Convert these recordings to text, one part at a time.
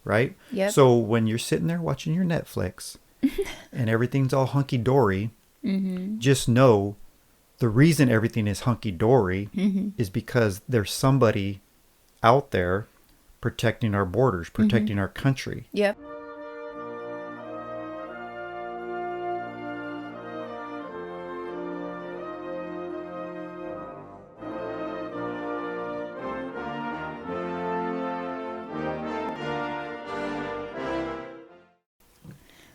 right? Yep. So when you're sitting there watching your Netflix and everything's all hunky-dory, just know the reason everything is hunky-dory is because there's somebody out there protecting our borders, protecting our country. Yep.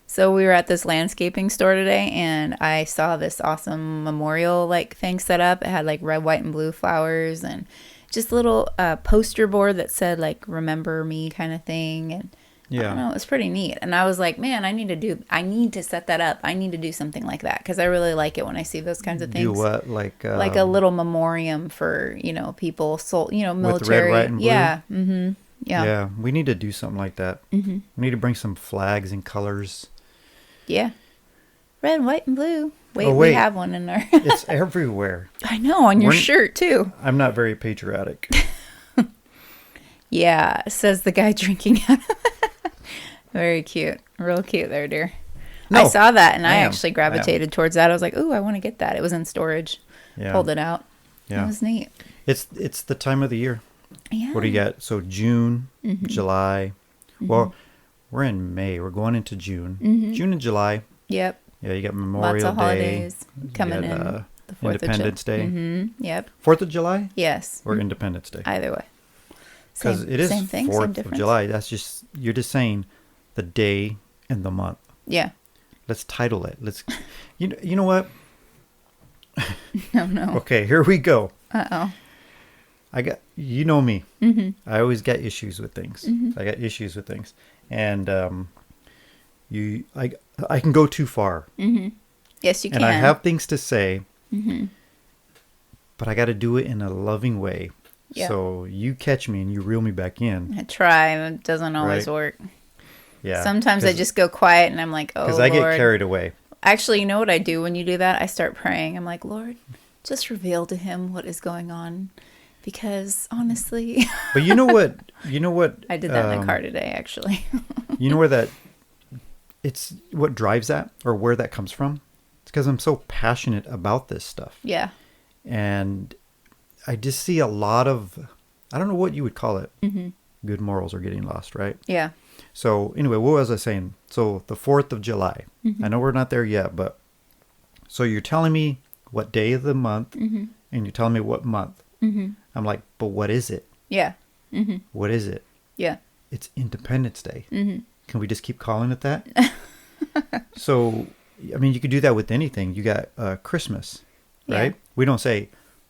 So we were at this landscaping store today, and I saw this awesome memorial like thing set up. It had like red, white, and blue flowers, and just a little poster board that said like "Remember Me" kind of thing. And I don't know, it was pretty neat. And I was like, man, I need to set that up. I need to do something like that because I really like it when I see those kinds of things. Do what, like a little memoriam for people, military. With red, white, and blue? Yeah. Mm-hmm. Yeah. Yeah, we need to do something like that. We need to bring some flags and colors. Yeah. Red, white, and blue. Wait, wait. we have one in there. It's everywhere. I know, on your shirt, too. I'm not very patriotic. Yeah, says the guy drinking out of it. Very cute. Real cute there, dear. No, I saw that, and I actually gravitated towards that. I was like, ooh, I want to get that. It was in storage. Yeah. Pulled it out. Yeah. It was neat. It's the time of the year. Yeah. What do you got? So June, July. Well, we're in May. We're going into June. June and July. Yep. Yeah, you got Memorial Day. Lots of holidays coming in. The 4th Independence Day. Yep. 4th of July? Yes. Or Independence Day? Either way. Because it is same thing, 4th of July. That's just, you're just saying the day and the month. Yeah. Let's title it. Let's, you know what? No. Okay, here we go. Uh-oh. You know me. I always get issues with things. I got issues with things. And I can go too far. Yes, you can. And I have things to say, but I got to do it in a loving way. Yep. So you catch me and you reel me back in. I try. It doesn't always work. Yeah. Sometimes I just go quiet and I'm like, oh, Lord. Because I get carried away. Actually, you know what I do when you do that? I start praying. I'm like, Lord, just reveal to him what is going on. Because honestly. But you know what? I did that in the car today, actually. You know where it's what drives that or where that comes from? It's because I'm so passionate about this stuff. Yeah. And I just see a lot of, I don't know what you would call it. Good morals are getting lost, right? Yeah. So anyway, what was I saying? So the 4th of July. I know we're not there yet, but so you're telling me what day of the month and you're telling me what month. I'm like, but what is it? Yeah. What is it? Yeah. It's Independence Day. Can we just keep calling it that? So, I mean, you could do that with anything. You got Christmas, right? Yeah. We don't say,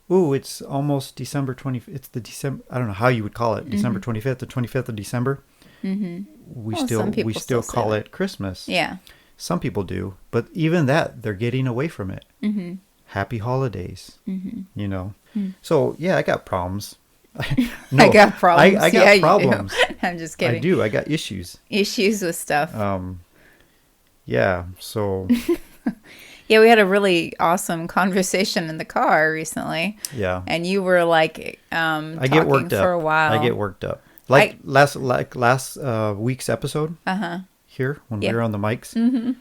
ooh, it's almost December 20th. It's the December, I don't know how you would call it. December 25th, the 25th of December. We still call it Christmas. Yeah. Some people do, but even that, they're getting away from it. Happy holidays, So, yeah, I got problems. I got problems. I got problems. I'm just kidding. I do. I got issues. Issues with stuff. Yeah, so. Yeah, we had a really awesome conversation in the car recently. Yeah. And you were like I get worked up for a while. I get worked up. Last week's episode. Here when we were on the mics.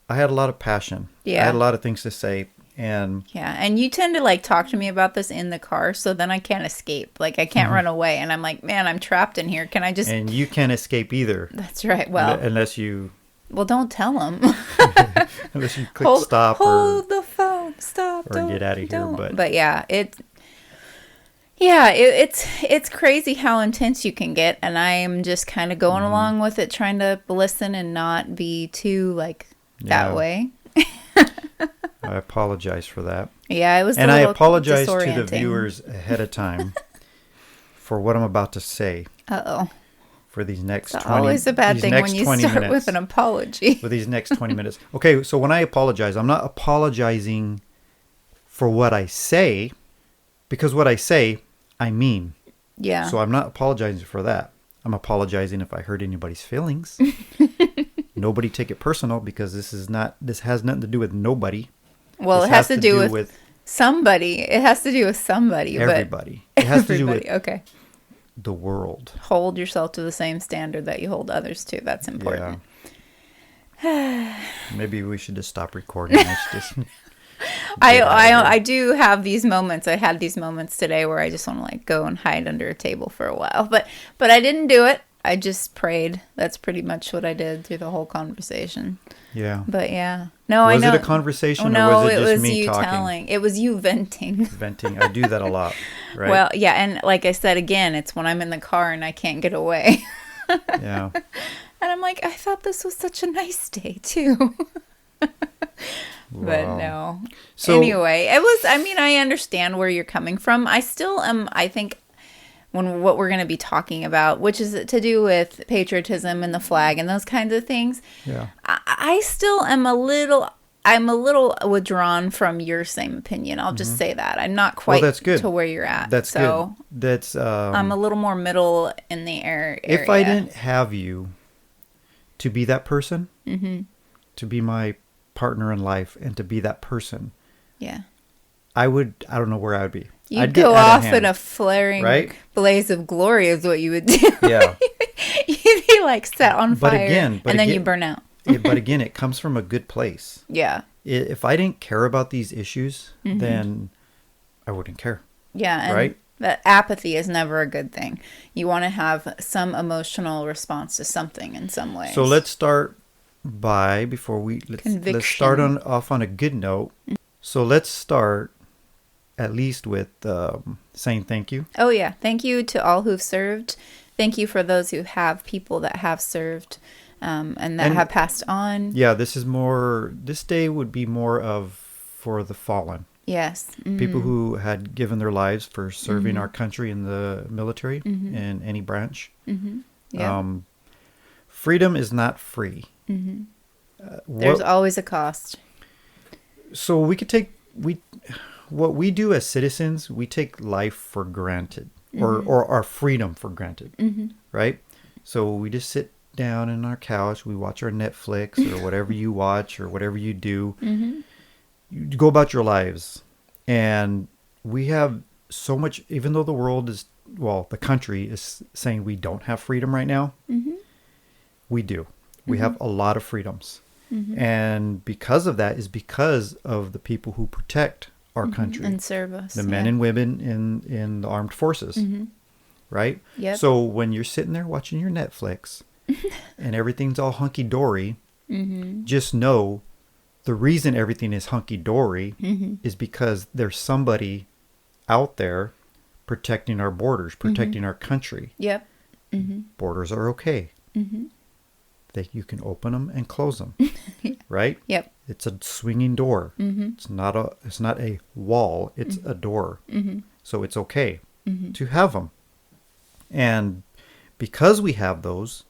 I had a lot of passion. Yeah. I had a lot of things to say. And you tend to like talk to me about this in the car, so then I can't escape. Like I can't run away, and I'm like, man, I'm trapped in here. Can I just? And you can't escape either. That's right. Well, unless you. Well, don't tell them. Unless you click stop hold the phone, stop, or get out of here. But yeah, it's crazy how intense you can get, and I am just kind of going along with it, trying to listen and not be too like that way. I apologize for that. Yeah, it was. And I apologize to the viewers ahead of time for what I'm about to say. Uh-oh. For these next 20 minutes. It's always a bad thing when you start with an apology. For these next 20 minutes. Okay, so when I apologize, I'm not apologizing for what I say, because what I say, I mean. Yeah. So I'm not apologizing for that. I'm apologizing if I hurt anybody's feelings. Nobody take it personal, because this has nothing to do with nobody. Well, it has to do with somebody. It has to do with somebody. Everybody. It has to do with okay. the world. Hold yourself to the same standard that you hold others to. That's important. Yeah. Maybe we should just stop recording. I do have these moments. I had these moments today where I just want to like go and hide under a table for a while. But I didn't do it. I just prayed. That's pretty much what I did through the whole conversation. Yeah. But yeah. No, I know. Was it a conversation or was it just me you talking? Telling. It was you venting. Venting. I do that a lot, right? Well, yeah, and like I said again, it's when I'm in the car and I can't get away. Yeah. And I'm like, I thought this was such a nice day too. But no. So anyway, it was, I mean, I understand where you're coming from. I still am, I think, what we're going to be talking about, which is to do with patriotism and the flag and those kinds of things. Yeah. I still am I'm a little withdrawn from your same opinion. I'll just say that. I'm not quite that's good. To where you're at. That's good. That's I'm a little more middle in the area. If I didn't have you to be that person, to be my partner in life and to be that person, yeah, I don't know where I would be. You'd go off in a flaring blaze of glory is what you would do. Yeah. You'd be like set on fire. And then you burn out. But again, it comes from a good place. Yeah. If I didn't care about these issues, then I wouldn't care. Yeah. And right? That apathy is never a good thing. You want to have some emotional response to something in some way. So let's start let's start off on a good note. So let's start at least with saying thank you. Oh, yeah. Thank you to all who've served. Thank you for those who have people that have served and have passed on. Yeah, this day would be more of for the fallen. Yes. Mm-hmm. People who had given their lives for serving our country in the military in any branch. Mm-hmm. Yeah. Freedom is not free. Mm-hmm. There's always a cost. So what we do as citizens, we take life for granted, or our freedom for granted, right? So we just sit down in our couch, we watch our Netflix or whatever you watch or whatever you do. You go about your lives, and we have so much. Even though the country is saying we don't have freedom right now, we do. We have a lot of freedoms, and because of that is because of the people who protect our country and serve us, the men and women in the armed forces, right? Yep. So when you're sitting there watching your Netflix and everything's all hunky-dory, just know the reason everything is hunky-dory is because there's somebody out there protecting our borders, protecting our country. Yep. Borders are okay. You can open them and close them, right? Yep. It's a swinging door. It's not a wall. It's a door. So it's okay to have them. And because we have those,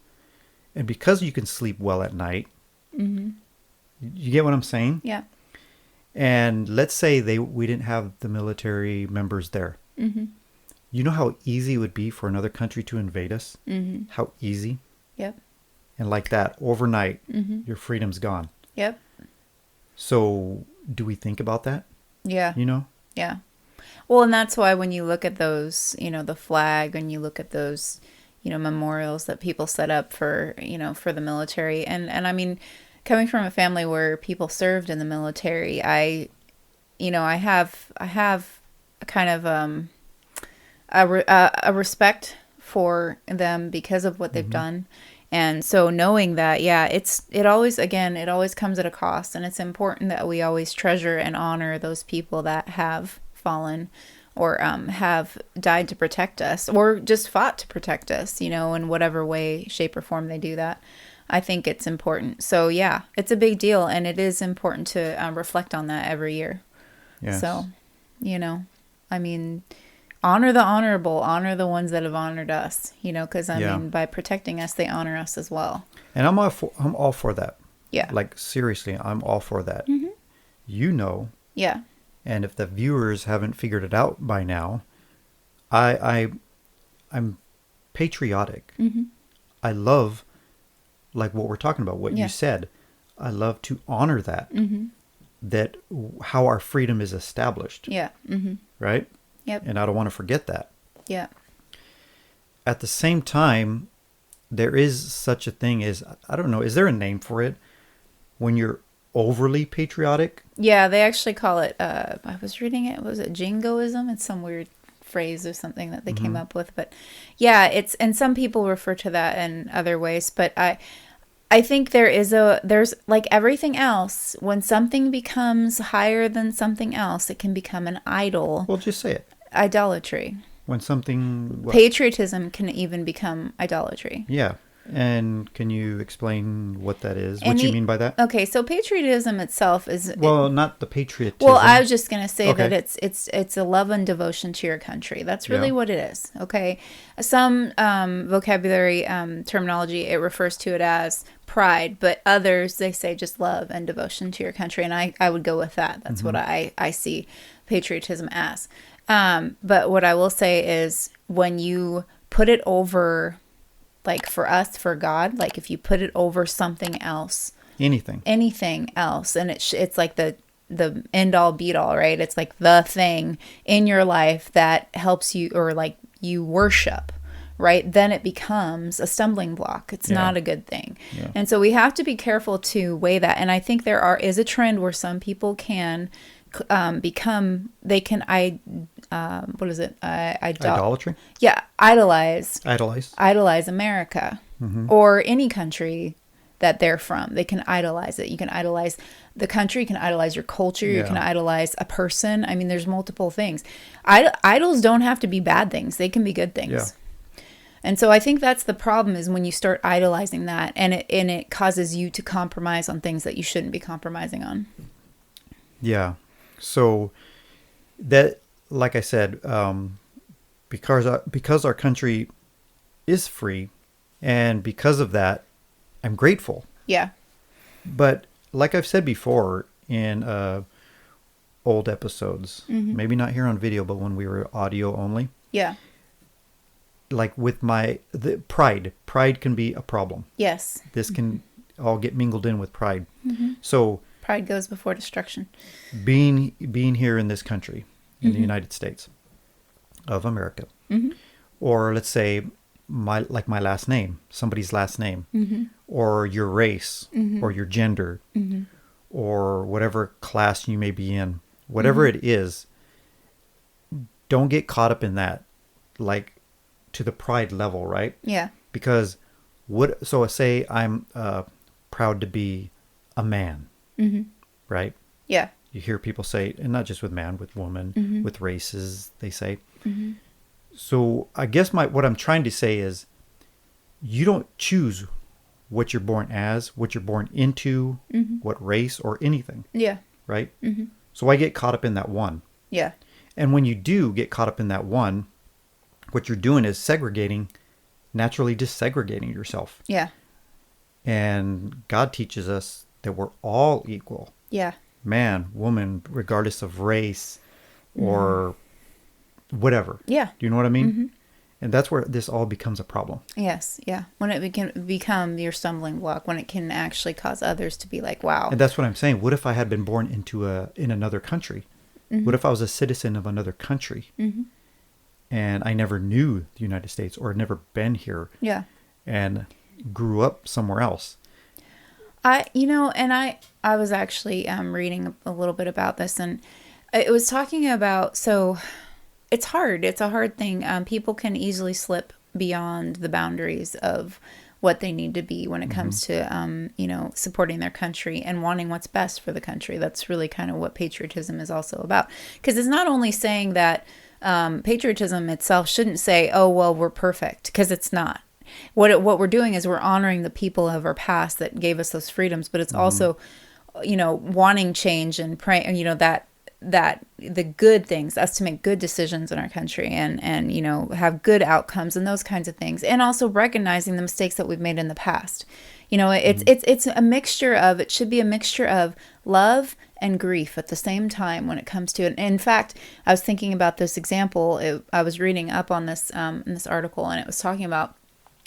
and because you can sleep well at night, you get what I'm saying? Yeah. And let's say we didn't have the military members there. You know how easy it would be for another country to invade us? How easy? Yep. And like that, overnight, your freedom's gone. Yep. So do we think about that? Yeah. You know? Yeah. Well, and that's why when you look at those, the flag, and you look at those, memorials that people set up for, for the military. And I mean, coming from a family where people served in the military, I have a kind of a respect for them because of what they've done. And so knowing that, yeah, it always comes at a cost, and it's important that we always treasure and honor those people that have fallen or have died to protect us, or just fought to protect us, in whatever way, shape, or form they do that. I think it's important. So yeah, it's a big deal, and it is important to reflect on that every year. Yes. So, I mean, honor the honorable, honor the ones that have honored us, because I mean, by protecting us, they honor us as well. And I'm all for that. Yeah. Like, seriously, I'm all for that. Yeah. And if the viewers haven't figured it out by now, I'm patriotic. I love, like what we're talking about, what you said. I love to honor that, that how our freedom is established. Yeah. Right? Yep. And I don't want to forget that. Yeah. at the same time, there is such a thing as, I don't know, is there a name for it? When you're overly patriotic? Yeah, they actually call it, I was reading it, was it jingoism? It's some weird phrase or something that they came up with. But yeah, and some people refer to that in other ways. But I think there's like everything else, when something becomes higher than something else, it can become an idol. Well, just say it. Idolatry. When something... What? Patriotism can even become idolatry. Yeah. And can you explain what that is? What you mean by that? Okay, so patriotism itself is... Well, not the patriotism. Well, I was just going to say that it's a love and devotion to your country. That's really what it is, okay? Some vocabulary terminology, it refers to it as pride, but others, they say just love and devotion to your country, and I would go with that. That's what I see patriotism as. But what I will say is when you put it over, like for us, for God, like if you put it over something else, anything else, and it's like the end all beat all, right? It's like the thing in your life that helps you, or like you worship, right? Then it becomes a stumbling block. It's not a good thing. Yeah. And so we have to be careful to weigh that. And I think is a trend where some people can idolatry? Yeah, idolize America or any country that they're from. They can idolize it. You can idolize the country, you can idolize your culture, you can idolize a person. I mean, there's multiple things. Idols don't have to be bad things. They can be good things. Yeah. And so I think that's the problem, is when you start idolizing that, and it causes you to compromise on things that you shouldn't be compromising on. Yeah. So that, like I said, because our country is free, and because of that, I'm grateful. Yeah. But like I've said before in old episodes, maybe not here on video, but when we were audio only. Yeah. Like with the pride can be a problem. Yes. This can all get mingled in with pride. So pride goes before destruction. Being here in this country, in the United States of America, or let's say my last name, somebody's last name, or your race, or your gender, or whatever class you may be in, whatever it is, don't get caught up in that, like to the pride level, right? Yeah. Because so say I'm proud to be a man. Right? Yeah. You hear people say, and not just with man, with woman, with races, they say. So I guess what I'm trying to say is, you don't choose what you're born as, what you're born into, what race or anything. Yeah. Right? So why get caught up in that one? Yeah. And when you do get caught up in that one, what you're doing is naturally desegregating yourself. Yeah. And God teaches us that we're all equal. Yeah. Man, woman, regardless of race or whatever. Yeah. Do you know what I mean? And that's where this all becomes a problem. Yes. Yeah. When it can become your stumbling block, when it can actually cause others to be like, wow. And that's what I'm saying. What if I had been born in another country? What if I was a citizen of another country? And I never knew the United States, or had never been here. Yeah. And grew up somewhere else. I was actually reading a little bit about this, and it was talking about, so it's hard. It's a hard thing. People can easily slip beyond the boundaries of what they need to be when it comes to, supporting their country and wanting what's best for the country. That's really kind of what patriotism is also about. Because it's not only saying that patriotism itself shouldn't say, oh, well, we're perfect, because it's not. What we're doing is we're honoring the people of our past that gave us those freedoms, but it's also, wanting change and praying, that the good things, us to make good decisions in our country and have good outcomes and those kinds of things, and also recognizing the mistakes that we've made in the past. It's a mixture of, it should be a mixture of love and grief at the same time when it comes to it. And in fact, I was thinking about this example. I was reading up on this in this article, and it was talking about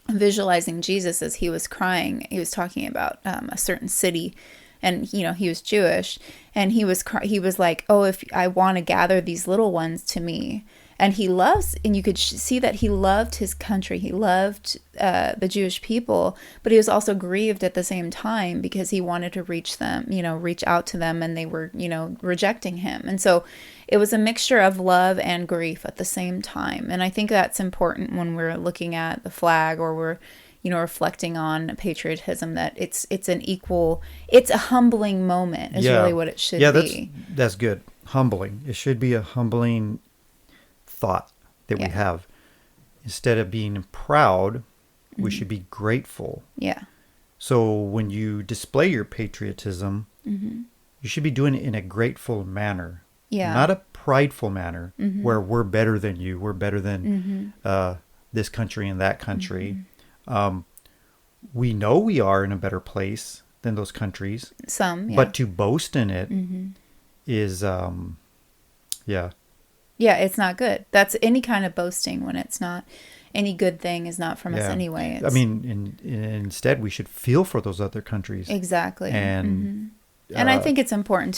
visualizing Jesus as he was crying. He was talking about a certain city, and he was Jewish, and he was like, oh, if I want to gather these little ones to me, and he loves, and you could see that he loved his country. He loved the Jewish people, but he was also grieved at the same time because he wanted to reach them, reach out to them, and they were, rejecting him. And so it was a mixture of love and grief at the same time. And I think that's important when we're looking at the flag, or we're, reflecting on patriotism, that it's a humbling moment is really what it should be. Yeah, that's good. Humbling. It should be a humbling thought that we have. Instead of being proud, we should be grateful. Yeah. So when you display your patriotism, you should be doing it in a grateful manner. Yeah. Not a prideful manner where we're better than you, we're better than this country and that country. We know we are in a better place than those countries. But to boast in it is, Yeah, it's not good. That's any kind of boasting when it's not, any good thing is not from us anyway. I mean, instead we should feel for those other countries. Exactly. And and I think it's important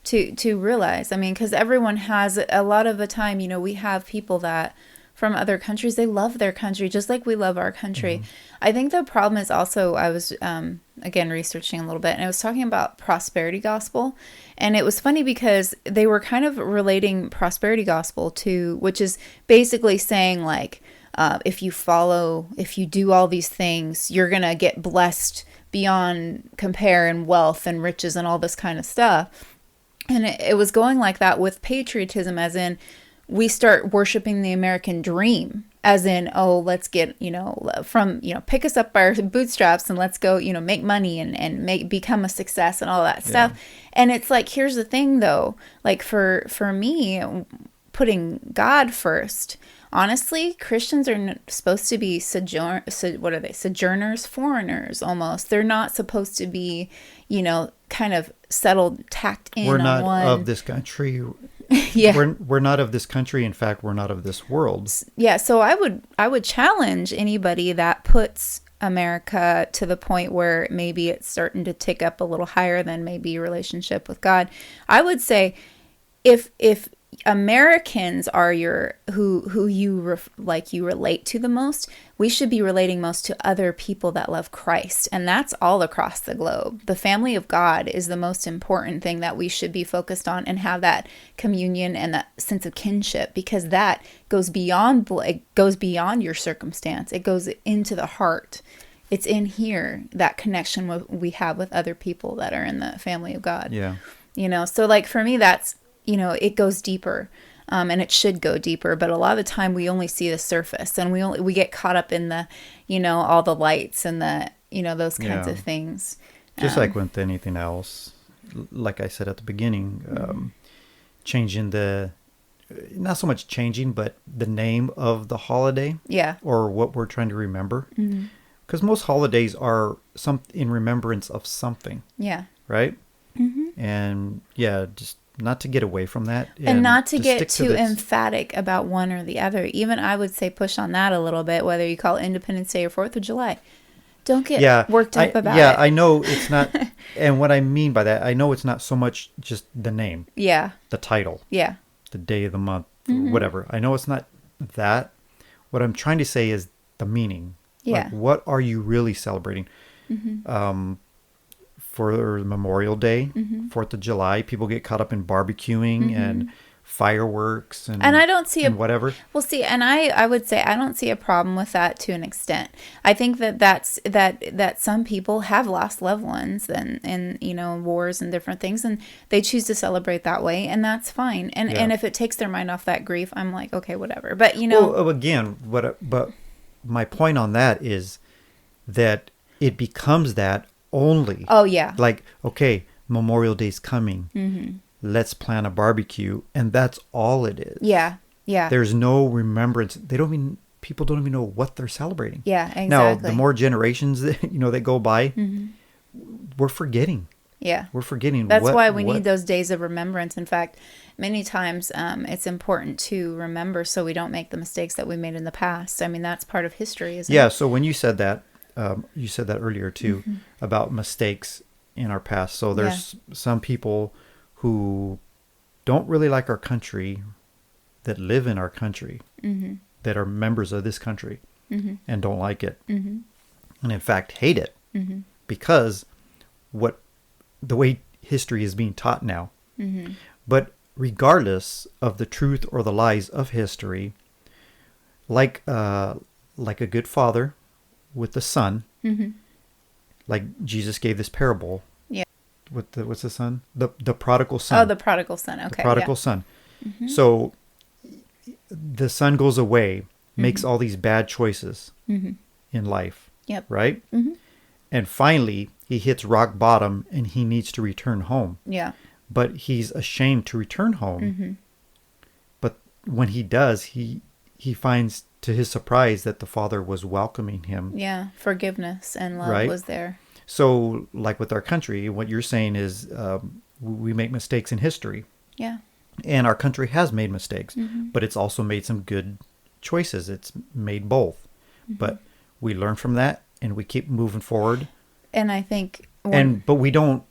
to realize, I mean, because everyone has, a lot of the time, we have people that from other countries, they love their country just like we love our country. I think the problem is also, I was, again, researching a little bit, and I was talking about prosperity gospel. And it was funny because they were kind of relating prosperity gospel to, which is basically saying like, if you do all these things, you're going to get blessed beyond compare in wealth and riches and all this kind of stuff. And it was going like that with patriotism, as in we start worshiping the American dream, as in, oh, let's get, pick us up by our bootstraps and let's go, make money and become a success and all that stuff. And it's like, here's the thing though, like for me, putting God first, honestly, Christians are supposed to be sojourners, foreigners almost. They're not supposed to be, kind of settled, tacked in. We're not on of this country. We're not of this country. In fact, we're not of this world. Yeah. So I would challenge anybody that puts America to the point where maybe it's starting to tick up a little higher than maybe your relationship with God. I would say if Americans are who you relate to the most, we should be relating most to other people that love Christ, and that's all across the globe. The family of God is the most important thing that we should be focused on, and have that communion and that sense of kinship, because that goes beyond your circumstance. It goes into the heart. It's in here, that connection we have with other people that are in the family of God. Yeah. So like for me, that's, it goes deeper, and it should go deeper. But a lot of the time we only see the surface, and we get caught up in the, all the lights and the, those kinds of things. Just like with anything else, like I said at the beginning, changing not so much changing, but the name of the holiday. Yeah. Or what we're trying to remember. Because most holidays are in remembrance of something. Yeah. Right? And just not to get away from that. And not to get too emphatic about one or the other. Even I would say push on that a little bit, whether you call it Independence Day or 4th of July. Don't get worked up about it. Yeah, I know it's not. And what I mean by that, I know it's not so much just the name. Yeah. The title. Yeah. The day of the month, whatever. I know it's not that. What I'm trying to say is the meaning. Yeah. Like, what are you really celebrating? For Memorial Day, 4th of July, people get caught up in barbecuing and fireworks and I don't see whatever. Well, see, and I would say I don't see a problem with that to an extent. I think that some people have lost loved ones and wars and different things, and they choose to celebrate that way, and that's fine. And if it takes their mind off that grief, I'm like, okay, whatever. But well, again, but my point on that is that it becomes that only. Oh yeah. Like, okay, Memorial Day's coming. Let's plan a barbecue, and that's all it is. Yeah. Yeah. There's no remembrance. People don't even know what they're celebrating. Yeah, exactly. Now, the more generations that go by, we're forgetting. Yeah. We're forgetting. That's why we need those days of remembrance. In fact, many times it's important to remember so we don't make the mistakes that we made in the past. I mean, that's part of history, isn't it? Yeah, so when you said that earlier too, about mistakes in our past. So there's some people who don't really like our country that live in our country, that are members of this country, and don't like it, and in fact hate it, because the way history is being taught now. But regardless of the truth or the lies of history, like a good father with the son, like Jesus gave this parable. Yeah. What's the son? The prodigal son. Oh, the prodigal son. Okay. The prodigal son. So the son goes away, makes all these bad choices in life. Yep. Right? And finally, he hits rock bottom and he needs to return home. Yeah. But he's ashamed to return home. But when he does, he finds, to his surprise, that the father was welcoming him. Yeah. Forgiveness and love was there. So, like with our country, what you're saying is we make mistakes in history. Yeah. And our country has made mistakes, but it's also made some good choices. It's made both. But we learn from that and we keep moving forward. And I think... but we don't...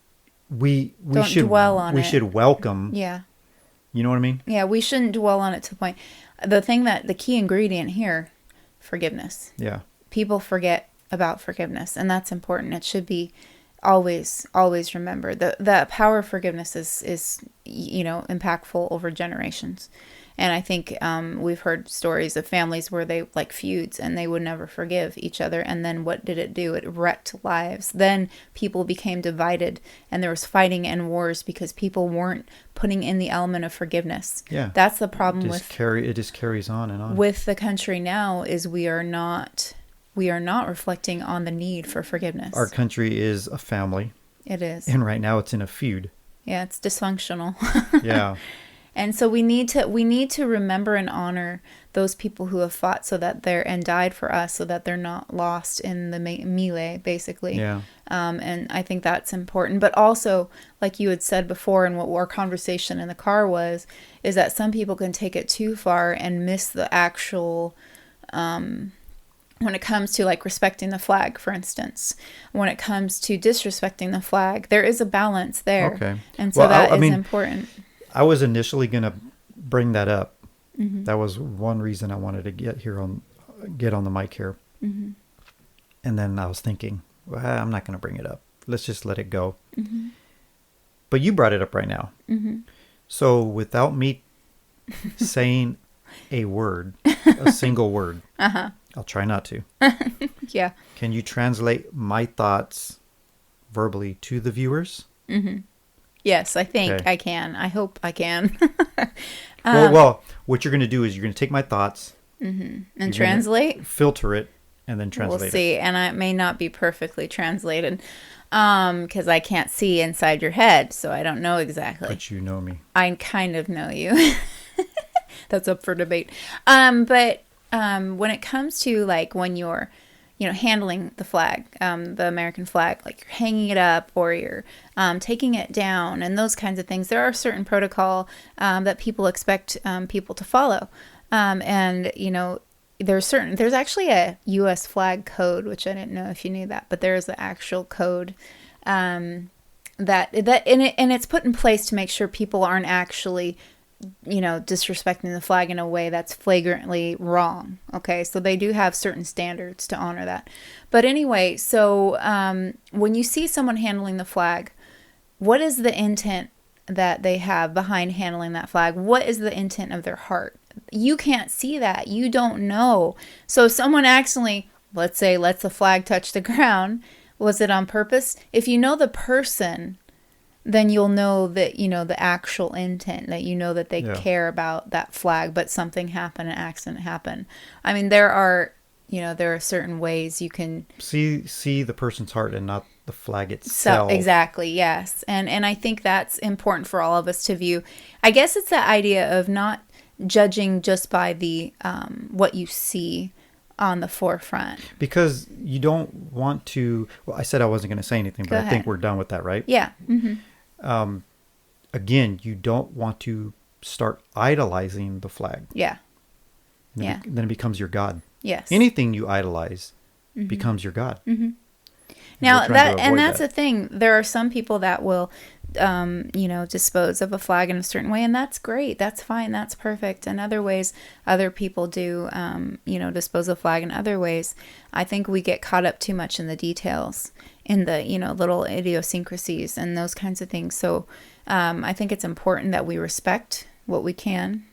We should dwell on it. We should welcome... Yeah. You know what I mean? Yeah, we shouldn't dwell on it to the point. The key ingredient here, forgiveness. Yeah. People forget about forgiveness, and that's important. It should be always remembered. The power of forgiveness is impactful over generations. And I think we've heard stories of families where they like feuds and they would never forgive each other. And then what did it do? It wrecked lives. Then people became divided and there was fighting and wars because people weren't putting in the element of forgiveness. Yeah. That's the problem it just carries on and on. With the country now is we are not reflecting on the need for forgiveness. Our country is a family. It is. And right now it's in a feud. Yeah, it's dysfunctional. Yeah. And so we need to remember and honor those people who have fought and died for us so that they're not lost in the melee, basically. Yeah. And I think that's important. But also, like you had said before, and what our conversation in the car is that some people can take it too far and miss the actual, when it comes to like respecting the flag, for instance, when it comes to disrespecting the flag, there is a balance there. Okay. And so that is important. I was initially going to bring that up. That was one reason I wanted to get on the mic here. And then I was thinking, well, I'm not going to bring it up. Let's just let it go. But you brought it up right now. So without me saying a word, a single word, I'll try not to. Yeah. Can you translate my thoughts verbally to the viewers? Yes, I think I can. I hope I can. Well, what you're going to do is you're going to take my thoughts and translate, filter it, and then translate it. We'll see. And it may not be perfectly translated because I can't see inside your head, so I don't know exactly. But you know me. I kind of know you. That's up for debate. But when it comes to like when you're handling the flag, the American flag, like you're hanging it up or you're taking it down and those kinds of things. There are certain protocol that people expect people to follow. And, there's actually a U.S. flag code, which I didn't know if you knew that, but there is an actual code and it's put in place to make sure people aren't actually disrespecting the flag in a way that's flagrantly wrong. Okay, so they do have certain standards to honor that. But anyway, so when you see someone handling the flag, what is the intent that they have behind handling that flag? What is the intent of their heart? You can't see that. You don't know. So if someone actually, let's say, lets the flag touch the ground, was it on purpose? If you know the person, then you'll know that, the actual intent, that that they care about that flag, but something happened, an accident happened. I mean, there are certain ways you can see the person's heart and not the flag itself. So, exactly, yes. And I think that's important for all of us to view. I guess it's the idea of not judging just by the what you see on the forefront. Because you don't want to, I said I wasn't going to say anything, but I think we're done with that, right? Yeah. Again, you don't want to start idolizing the flag. Yeah. Then it becomes your God. Yes. Anything you idolize becomes your God. Now that's the thing. There are some people that will dispose of a flag in a certain way, and that's great. That's fine. That's perfect. And other ways, other people do, dispose of flag in other ways. I think we get caught up too much in the details, in the, little idiosyncrasies and those kinds of things. So I think it's important that we respect what we can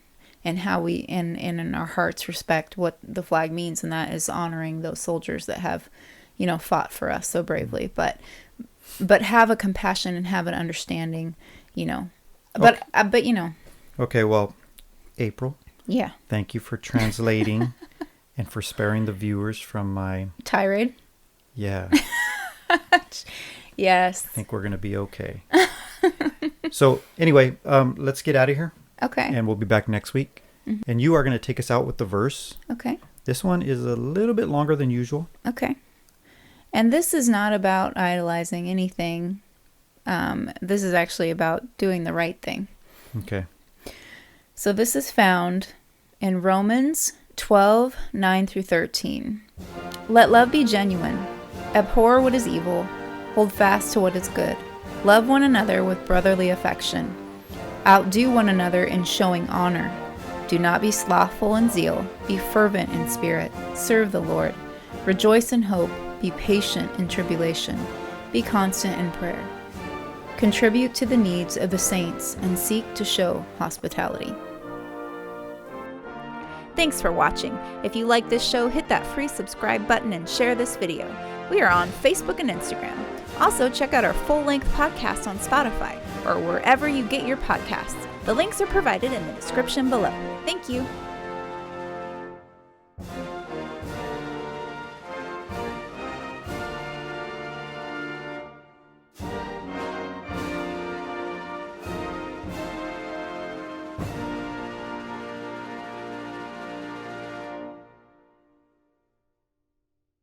and how we, and in our hearts, respect what the flag means. And that is honoring those soldiers that have, fought for us so bravely. But have a compassion and have an understanding, but Okay, well, April. Yeah. Thank you for translating and for sparing the viewers from my tirade. Yeah. Yes. I think we're going to be okay. So anyway, let's get out of here. Okay. And we'll be back next week. Mm-hmm. And you are going to take us out with the verse. Okay. This one is a little bit longer than usual. Okay. And this is not about idolizing anything. This is actually about doing the right thing. Okay. So this is found in Romans 12, 9 through 13. Let love be genuine. Abhor what is evil. Hold fast to what is good. Love one another with brotherly affection. Outdo one another in showing honor. Do not be slothful in zeal. Be fervent in spirit. Serve the Lord. Rejoice in hope. Be patient in tribulation. Be constant in prayer. Contribute to the needs of the saints and seek to show hospitality. Thanks for watching. If you like this show, hit that free subscribe button and share this video. We are on Facebook and Instagram. Also, check out our full-length podcast on Spotify or wherever you get your podcasts. The links are provided in the description below. Thank you.